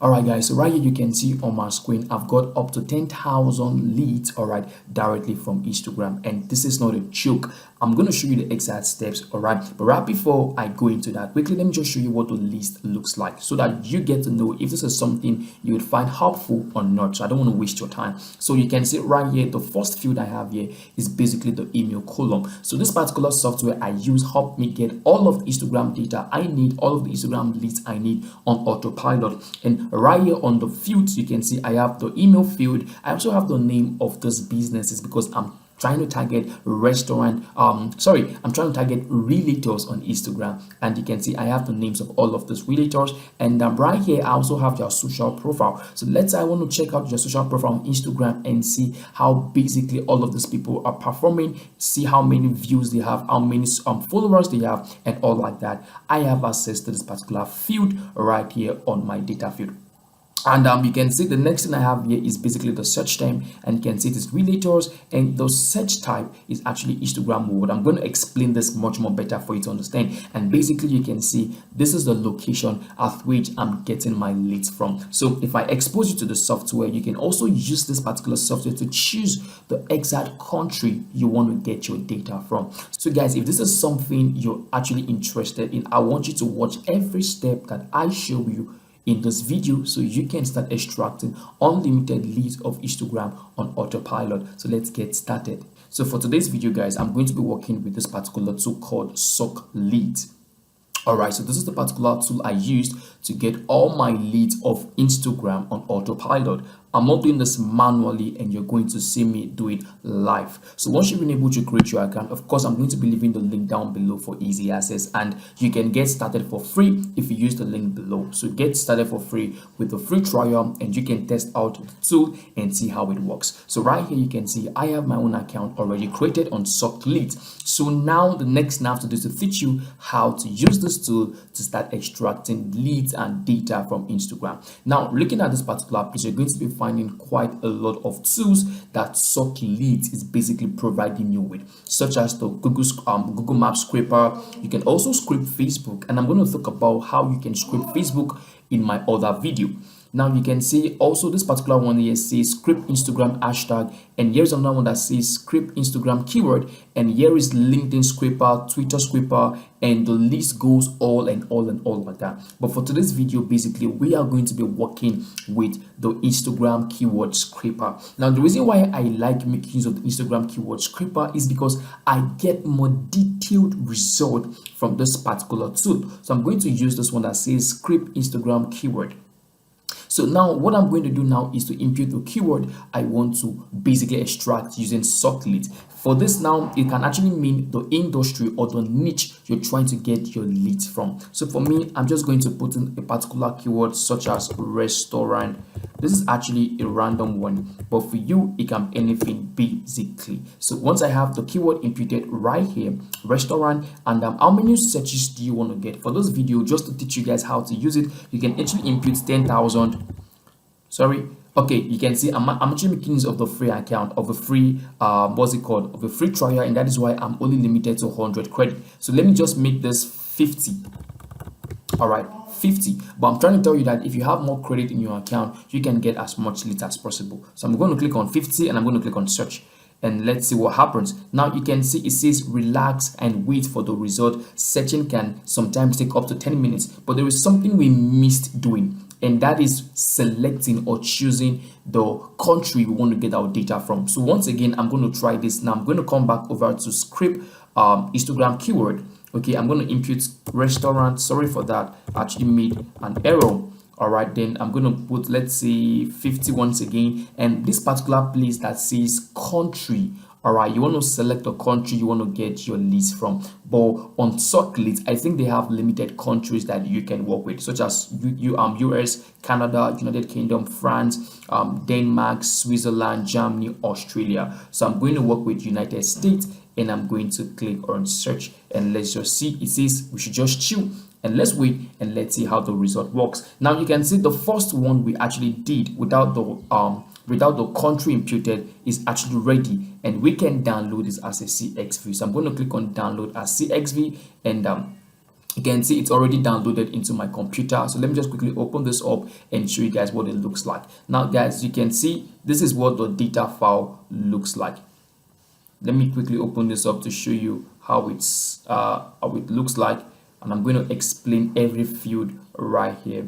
All right, guys, so right here you can see on my screen I've got up to 10,000 leads, all right, directly from Instagram, and this is not a joke. I'm going to show you the exact steps, all right, but right before I go into that, quickly let me just show you what the list looks like so that you get to know if this is something you would find helpful or not. So I don't want to waste your time. So you can see right here, the first field I have here is basically the email column. So this particular software I use helped me get all of the Instagram data I need, all of the Instagram leads I need on Autopilot. And right here on the fields, you can see I have the email field. I also have the name of this businesses because I'm trying to target I'm trying to target realtors on Instagram, and you can see I have the names of all of those realtors. And right here I also have their social profile. So let's say I want to check out your social profile on Instagram and see how basically all of these people are performing, see how many views they have, how many followers they have, and all like that. I have access to this particular field right here on my data field. And you can see the next thing I have here is basically the search term, and you can see it is realtors, and the search type is actually Instagram mode. I'm going to explain this much more better for you to understand. And basically you can see this is the location at which I'm getting my leads from. So if I expose you to the software, you can also use this particular software to choose the exact country you want to get your data from. So guys, if this is something you're actually interested in, I want you to watch every step that I show you in this video so you can start extracting unlimited leads of Instagram on Autopilot. So let's get started. So for today's video, guys, I'm going to be working with this particular tool called Suck Leads. All right, so this is the particular tool I used to get all my leads of Instagram on Autopilot. I'm not doing this manually, and you're going to see me do it live. So once you've been able to create your account, of course, I'm going to be leaving the link down below for easy access, and you can get started for free if you use the link below. So get started for free with a free trial, and you can test out the tool and see how it works. So right here, you can see I have my own account already created on Suck Leads. So now the next thing I have to do is to teach you how to use this tool to start extracting leads and data from Instagram. Now, looking at this particular page, you're going to be finding quite a lot of tools that Suck Leads is basically providing you with, such as the Google Maps scraper. You can also scrape Facebook, and I'm going to talk about how you can scrape Facebook in my other video. Now you can see also this particular one here says script Instagram hashtag, and here's another one that says script Instagram keyword, and here is LinkedIn scraper, Twitter scraper, and the list goes all like that. But for today's video, basically we are going to be working with the Instagram keyword scraper. Now the reason why I like making use of the Instagram keyword scraper is because I get more detailed result from this particular tool. So I'm going to use this one that says script Instagram keyword. So now what I'm going to do now is to input the keyword I want to basically extract using Suck Leads. For this now, it can actually mean the industry or the niche you're trying to get your leads from. So for me, I'm just going to put in a particular keyword such as restaurant. This is actually a random one, but for you, it can be anything basically. So once I have the keyword inputted right here, restaurant, and how many searches do you want to get? For this video, just to teach you guys how to use it, you can actually input 10,000. Okay, you can see I'm actually making use of the free account, of a free of a free trial, and that is why I'm only limited to 100 credit. So let me just make this 50. All right, 50. But I'm trying to tell you that if you have more credit in your account, you can get as much leads as possible. So I'm going to click on 50, and I'm going to click on search, and let's see what happens. Now you can see it says relax and wait for the result. Searching can sometimes take up to 10 minutes, but there is something we missed doing, and that is selecting or choosing the country we want to get our data from. So once again, I'm going to try this. Now I'm going to come back over to script Instagram keyword. Okay, I'm going to input restaurant. Sorry for that, I actually made an error. All right, then I'm going to put, let's say 50 once again, and this particular place that says country. All right, you want to select a country you want to get your leads from. But on Suck Leads, I think they have limited countries that you can work with, such as US, Canada, United Kingdom, France, Denmark, Switzerland, Germany, Australia. So I'm going to work with United States, and I'm going to click on search, and let's just see. It says we should just chill, and let's wait and let's see how the result works. Now you can see the first one we actually did without the country imputed is actually ready, and we can download this as a CXV. So I'm going to click on download as CXV, and You can see it's already downloaded into my computer. So let me just quickly open this up and show you guys what it looks like. Now guys, you can see this is what the data file looks like. Let me quickly open this up to show you how it looks like, and I'm going to explain every field right here.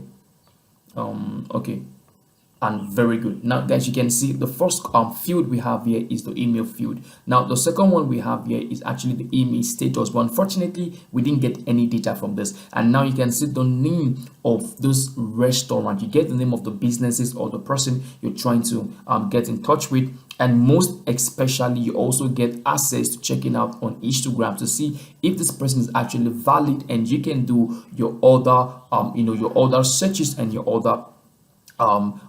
Okay, and very good. Now guys, you can see the first field we have here is the email field. Now the second one we have here is actually the email status, but unfortunately we didn't get any data from this. And now you can see the name of this restaurant. You get the name of the businesses or the person you're trying to get in touch with, and most especially you also get access to checking out on Instagram to see if this person is actually valid, and you can do your other your other searches and your other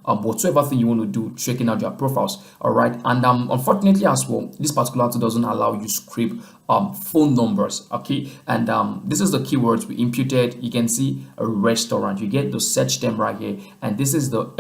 whatsoever thing you want to do, checking out your profiles. All right, and unfortunately as well, this particular tool doesn't allow you scrape phone numbers. Okay, and this is the keywords we imputed. You can see a restaurant, you get the search term right here, and this is the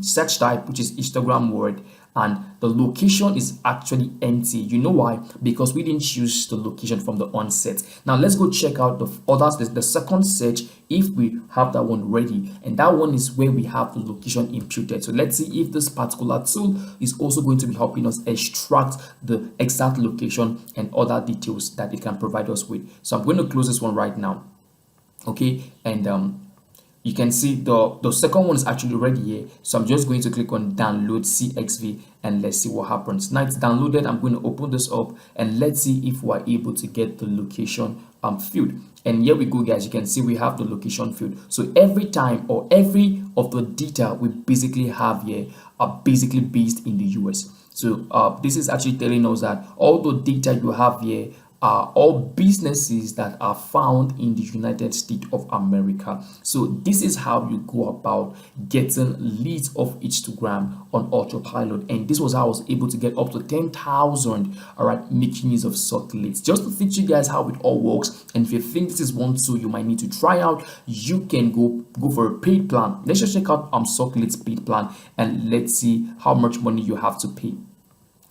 search type, which is Instagram word, and the location is actually empty. You know why? Because we didn't choose the location from the onset. Now let's go check out the others, the second search, if we have that one ready, and that one is where we have the location imputed. So let's see if this particular tool is also going to be helping us extract the exact location and other details that it can provide us with. So I'm going to close this one right now. Okay, and you can see the second one is actually ready here. So I'm just going to click on download CXV and let's see what happens. Now it's downloaded. I'm going to open this up and let's see if we're able to get the location field. And here we go guys, you can see we have the location field. So every time or every of the data we basically have here are basically based in the US. So this is actually telling us that all the data you have here are all businesses that are found in the United States of America. So this is how you go about getting leads of Instagram on Autopilot, and this was how I was able to get up to 10,000 all right making use of suck leads. Just to teach you guys how it all works, and if you think this is one tool you might need to try out, you can go for a paid plan. Let's just check out suck leads paid plan and let's see how much money you have to pay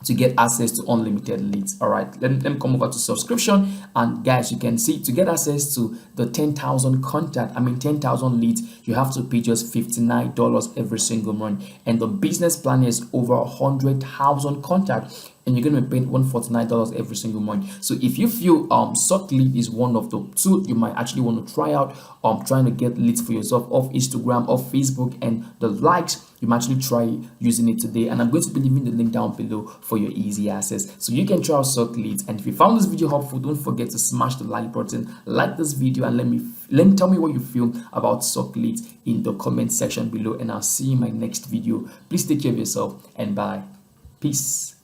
to get access to unlimited leads. All right, let me come over to subscription, and guys, you can see to get access to the 10,000 leads, you have to pay just $59 every single month, and the business plan is over 100,000 contacts, and you're going to be paying $149 every single month. So if you feel suck lead is one of the tools you might actually want to try out, trying to get leads for yourself off Instagram, off Facebook, and the likes, you might actually try using it today, and I'm going to be leaving the link down below for your easy access so you can try out suck leads. And if you found this video helpful, don't forget to smash the like button, like this video, and let me tell me what you feel about suck leads in the comment section below, and I'll see you in my next video. Please take care of yourself and bye. Peace.